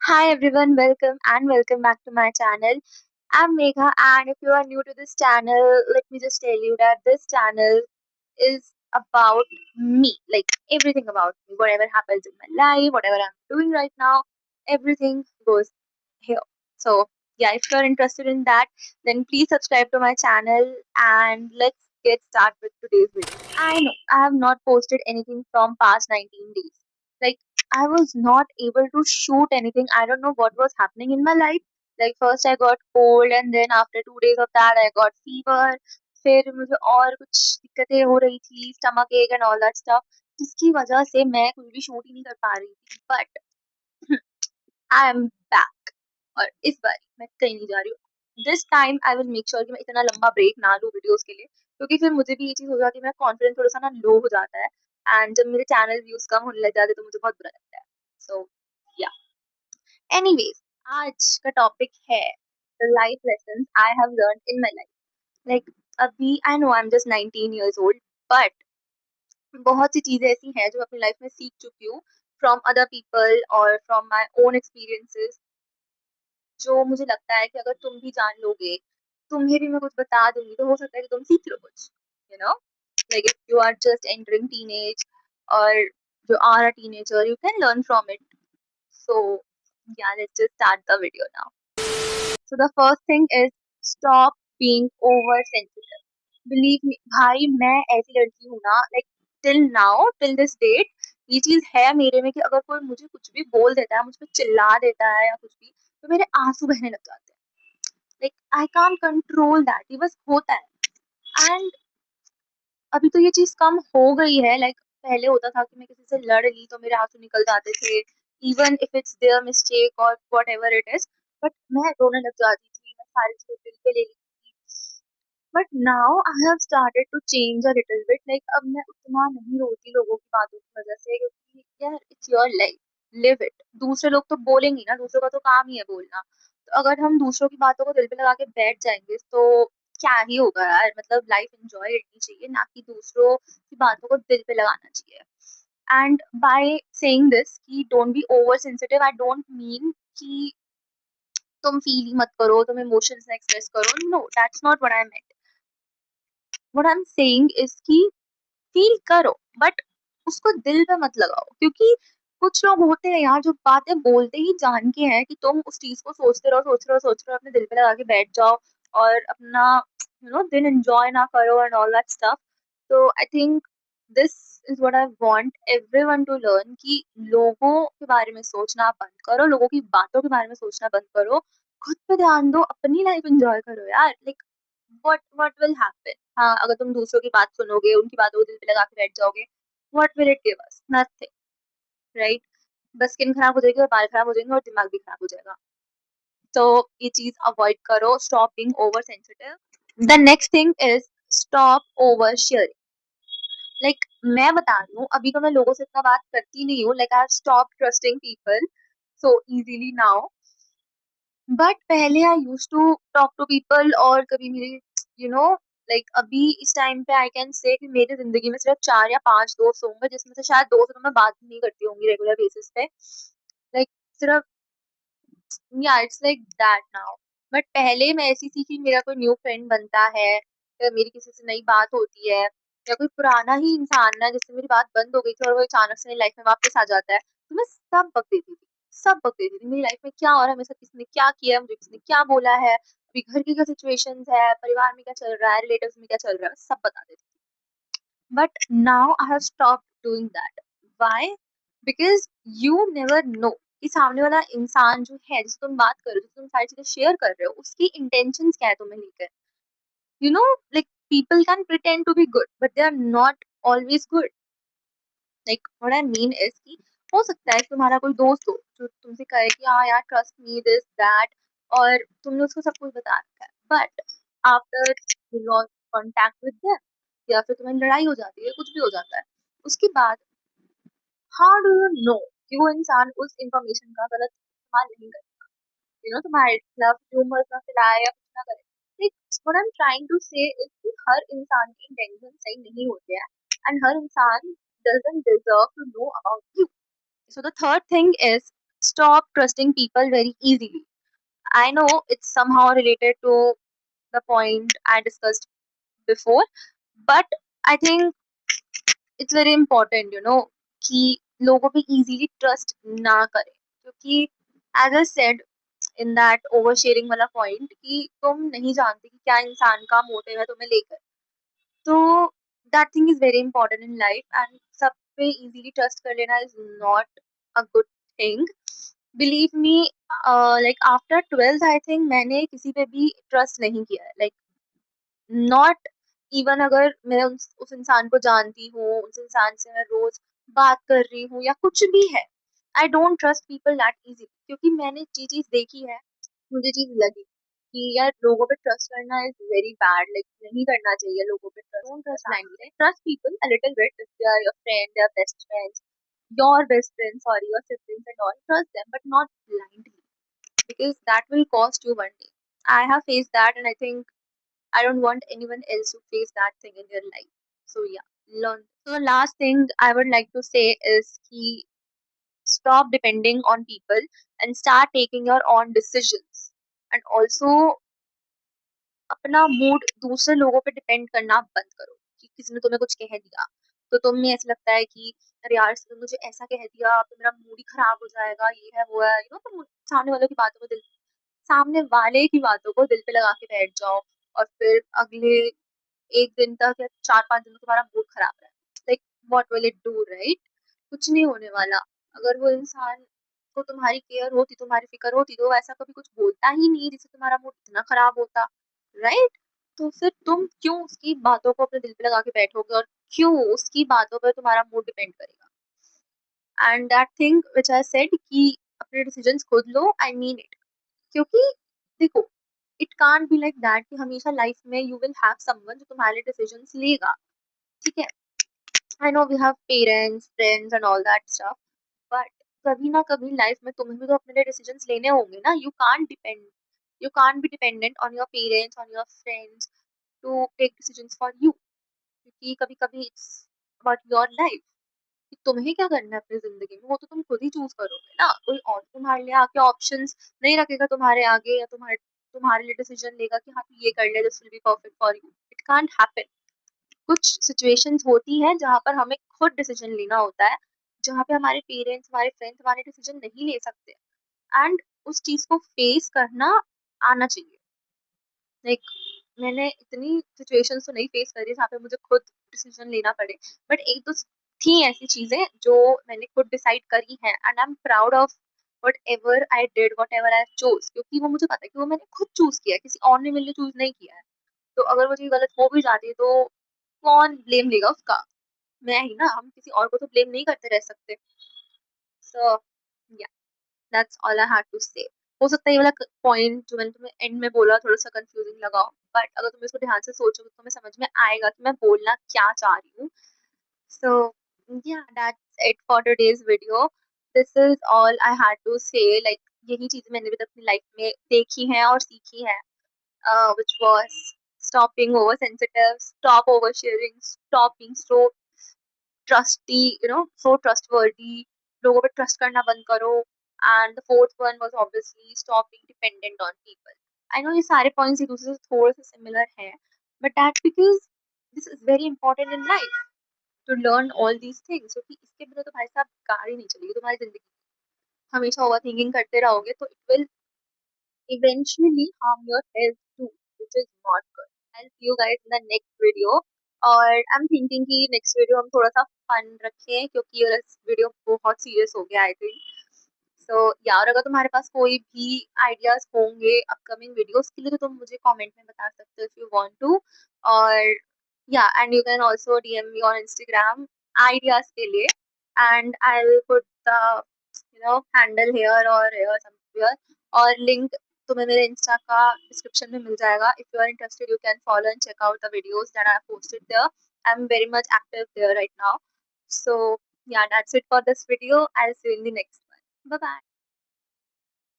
Hi everyone, welcome back to my channel. I'm Megha, and if you are new to this channel, let me just tell you that this channel is about me, like everything about me, whatever happens in my life, whatever I'm doing right now, everything goes here. So, yeah, if you're interested in that, then please subscribe to my channel and let's get started with today's video. I know I have not posted anything from past 19 days. Like, I was not able to shoot anything. I don't know what was happening in my life. Like, first I got cold, and then after 2 days of that, I got fever. फिर मुझे और कुछ दिक्कतें हो रही थी, stomach एक and all that stuff, जिसकी वजह से मैं कुछ भी शूट ही नहीं कर पा रही थी. बट आई एम बैक, और इस बार मैं कहीं नहीं जा रही हूँ. This time I will make sure कि मैं इतना लंबा ब्रेक ना लूँ वीडियोस के लिए, क्योंकि फिर मुझे भी ये चीज़ हो जाती है, मेरा कॉन्फिडेंस थोड़ा सा ना लो हो जाता है. एंड जब मेरे चैनल व्यूज कम होने लग जाते हैं तो मुझे बहुत बुरा लगता है. सो या, एनीवेज, आज का टॉपिक है the life lessons I have learn in my life. Like, अभी I know I am just 19 years old, but बहुत सी चीजें ऐसी हैं जो मैं अपनी लाइफ में सीख चुकी हूँ फ्रॉम अदर पीपल और फ्रॉम माई ओन एक्सपीरियंसेस, जो मुझे लगता है कि अगर तुम भी जान लोगे, तुम्हें भी मैं कुछ बता दूंगी, तो हो सकता है कि तुम सीख लो कुछ. You know, like if you are just entering teenage, और you are a teenager, you can learn from it. So yeah, let's just start the video now. So the first thing is, stop being oversensitive. Believe me, भाई मैं ऐसी लड़की हूँ ना, like till now, till this date, ये चीज है मेरे में कि अगर कोई मुझे कुछ भी बोल देता है, मुझ पे चिल्ला देता है या कुछ भी, तो मेरे आंसू बहने लग जाते हैं. Like I can't control that, ये बस होता है. एंड अभी तो ये चीज कम हो गई है. लाइक पहले होता था कि मैं किसी से लड़ ली तो मेरे आंसू निकल जाते थे, even if it's their mistake और whatever it is. But मैं रोने लग जाती थी, मैं सारी चीजें दिल पे ले लेती थी. But now I have started to change a little bit. Like अब मैं उतना नहीं रोती लोगों की बातों की वजह से, क्योंकि यार it's your life, live it. दूसरे लोग तो बोलेंगे ना, दूसरों का तो काम ही है बोलना. तो अगर हम दूसरों की बातों को दिल पे लगा के बैठ जाएंगे तो क्या ही होगा यार. मतलब लाइफ एंजॉय करनी चाहिए, ना कि दूसरों की बातों को दिल पे लगाना चाहिए. एंड बाय सेइंग दिस कि don't be over sensitive, I don't mean कि तुम फील ही मत करो, तुम इमोशंस एक्सप्रेस करो. No, that's not what I meant. What I am saying is कि फील करो, बट उसको दिल पे मत लगाओ. क्योंकि कुछ लोग होते हैं यार, जो बातें बोलते ही जान के हैं कि तुम उस चीज को सोचते रहो, अपने दिल पे लगा के बैठ जाओ और अपना दिन एंजॉय ना करो एंड ऑल दैट स्टफ. तो I think this is what I want everyone to learn, कि लोगों के बारे में सोचना बंद करो, लोगों की बातों के बारे में सोचना बंद करो, खुद पे ध्यान दो, अपनी लाइफ एंजॉय करो यार. Like what will happen? हाँ, अगर तुम दूसरों की बात सुनोगे, उनकी बातों को दिल पे लगा के बैठ जाओगे, what will it give us? Nothing, right? बस स्किन खराब हो जाएगी और बाल खराब हो जाएंगे और दिमाग भी खराब हो जाएगा. तो ये चीज अवॉइड करो. Stop being over sensitive. The next thing is, stop over sharing. Like मैं बता रही हूँ, अभी तो मैं लोगों से इतना बात करती नहीं हूँ. Like I have stop trusting people so easily now. But पहले I use to talk to people, और कभी मेरे लाइक अभी इस टाइम पे आई कैन से कि मेरी जिंदगी में सिर्फ 4 या 5 दोस्त होंगे, जिसमें से शायद 2 से तो मैं बात भी नहीं करती होंगी रेगुलर बेसिस पे. लाइक सिर्फ, या it's like that now. But पहले मैं ऐसी थी कि मेरा कोई न्यू फ्रेंड बनता है, या मेरी किसी से नई बात होती है, या कोई पुराना ही इंसान है जिससे मेरी बात बंद हो गई थी और वो अचानक से मेरी लाइफ में वापस आ जाता है, तो मैं सब बक देती थी. सब बक देती थी, मेरी लाइफ में क्या हो रहा है, मेरे साथ किसने क्या किया है, मुझे किसने क्या बोला है, अभी घर की क्या सिचुएशंस है, परिवार में क्या चल रहा है, रिलेटिव्स में क्या चल रहा है, मैं सब बता देती थी. But now I have stop doing that. Why? Because you never know कि सामने वाला इंसान जो है, जिससे तुम बात कर रहे हो, जिससे तुम सारी चीजें शेयर कर रहे हो, उसकी इंटेंशंस क्या है तुम्हें लेकर. You know, like people can pretend to be good but they are not always good. Like what I mean is कि हो सकता है कि तुम्हारा कोई दोस्त हो जो तुमसे कहे कि हाँ यार, ट्रस्ट मी, दिस दैट, और तुमने उसको सब कुछ बता रखा है. But after you lost contact with them, या फिर तुम्हारी लड़ाई हो जाती है, कुछ भी हो जाता है, उसके बाद हाउ डू यू नो कि वो इंसान उस इंफॉर्मेशन का गलत इस्तेमाल नहीं करे. तुम्हारे खिलाफ ह्यूमर्स ना फैलाए या कुछ ना करे. Like what I am trying to say is कि हर इंसान के इंटेंशन सही नहीं होते हैं, एंड हर इंसान doesn't deserve to know about you. So the third thing is, stop trusting people very easily. I know it's somehow related to the point I discussed before, but I think it's very important, कि लोगों पे easily trust ना करें, क्योंकि as I said in that oversharing वाला point कि तुम नहीं जानते कि क्या इंसान का मोटिव है तुम्हें लेकर, तो that thing is very important in life and सब पे easily trust कर लेना is not a good thing. Believe me, like after 12th I think मैंने किसी पे भी trust नहीं किया है, like नॉट इवन अगर मैं उस इंसान को जानती हूँ, उस इंसान से मैं रोज बात कर रही हूँ या कुछ भी है, I don't trust people that easily, क्योंकि मैंने ये चीज देखी है, मुझे चीज लगी कि यार लोगों पे ट्रस्ट करना इज वेरी बैड, लाइक नहीं करना चाहिए लोगों पे trust, don't trust blindly, trust people a little bit if they are your friend, their best friends, your best friends or your siblings and all, trust them but not blindly, because that will cost you one day. I have faced that and I think I don't want anyone else to face that thing in their life. So yeah, learn. So the last thing I would like to say is he stop depending on people and start taking your own decisions. And also अपना mood दूसरे लोगों पे depend करना बंद करो, कि किसी ने तुम्हें कुछ कह दिया तो तुम्हें ऐसा लगता है कि अरे यार इसने मुझे ऐसा कह दिया तो मेरा मूड ही खराब हो जाएगा, ये है वो है, तुम सामने वालों की बातों को सामने वाले की बातों को दिल पे लगा के बैठ जाओ और फिर अगले 1 दिन तक या 4-5 दिन तक तुम्हारा मूड खराब रहा है, like what will it do, right? कुछ नहीं होने वाला। अगर वो इंसान को तुम्हारी केयर होती, तुम्हारी फिक्र होती, तो वो ऐसा कभी कुछ बोलता ही नहीं जिससे तुम्हारा मूड इतना खराब होता, राइट? तो फिर तुम क्यों उसकी बातों को अपने दिल पे लगा के बैठोगे और क्यों उसकी बातों पर तुम्हारा मूड डिपेंड करेगा? And that thing which I said कि अपने डिसीजंस खुद लो, आई मीन इट, क्योंकि देखो it can't be like that कि हमेशा लाइफ में यू विल हैव समवन जो तुम्हारे डिसीजंस लेगा, ठीक है? I know we have parents, friends and all that stuff, but कभी ना कभी लाइफ में तुम्हें भी तो अपने लिए डिसीजंस लेने होंगे ना, you can't be dependent on your parents, on your friends to take decisions for you, क्योंकि कभी कभी इट्स अबाउट योर लाइफ कि तुम्हें क्या करना है अपनी जिंदगी में, वो तो तुम खुद ही चूज करोगे ना, कोई और तुम्हारे लिए आके ऑप्शंस नहीं रखेगा तुम्हारे आगे, या तुम्हारे तुम्हारे लिए डिसीजन लेगा कि हाँ तू ये कर ले, this will be perfect for you, it can't happen. कुछ सिचुएशंस होती हैं जहाँ पर हमें खुद डिसीजन लेना होता है, जहाँ पे हमारे पेरेंट्स, हमारे फ्रेंड्स हमारे डिसीजन नहीं ले सकते, एंड उस चीज को फेस करना आना चाहिए। लाइक मैंने इतनी सिचुएशंस तो नहीं फेस करी जहाँ पे मुझे खुद डिसीजन लेना पड़े, बट एक दो थी ऐसी चीजें जो मैंने खुद डिसाइड करी हैं, and I am proud of what ever I did, what ever I choose, क्योंकि वो मुझे पता है कि वो मैंने खुद चूज किया है, किसी और ने मेरे लिए चूज नहीं किया है। तो अगर वो चीज गलत हो भी जाती है तो कौन ब्लेम लेगा उसका? मैं ही ना, हम किसी और को तो ब्लेम नहीं करते रह सकते। So yeah, that's all I had to say. हो सकता है ये वाला पॉइंट जो मैंने तुम्हें एंड में बोला थोड़ा सा कंफ्यूजिंग लगा, बट अगर तुम इसको ध्यान से सोचोगे तो तुम्हें समझ में आएगा कि मैं बोलना क्या चाह रही हूँ। सो yeah, that's it for today's video. This is all I had to say. Like यही चीजें मैंने भी अपनी लाइफ में देखी हैं और सीखी हैं, which was stop being oversensitive, stop oversharing, stop being so trusty, so trustworthy. लोगों पे ट्रस्ट करना बंद करो। And the fourth one was obviously stop being dependent on people. I know ये सारे पॉइंट्स एक दूसरे से थोड़े से सिमिलर हैं, but that because this is very important in life to learn all these things, क्योंकि इसके बिना तो भाई साहब गाड़ी नहीं चलेगी तुम्हारी जिंदगी। हमेशा ओवर थिंकिंग करते रहोगे तो it will eventually harm your health too, which is not good. I'll see you guys in the next video. और I'm thinking कि next video हम थोड़ा सा fun रखें, क्योंकि ये वीडियो बहुत serious हो गया आई थिंक। सो यार अगर तुम्हारे पास कोई भी आइडियाज होंगे अपकमिंग वीडियोस के लिए तो तुम मुझे कमेंट में बता सकते हो इफ यू वांट टू। और या and you can also DM me on Instagram ideas के लिए, and I will put the handle here और हियर समवेयर, और लिंक तुम्हें मेरे इंस्टा का डिस्क्रिप्शन में मिल जाएगा। If you are interested you can follow and check out the videos that I have posted there. I am very much active there right now. So yeah, that's it for this video. I'll see you in the next one. Bye bye.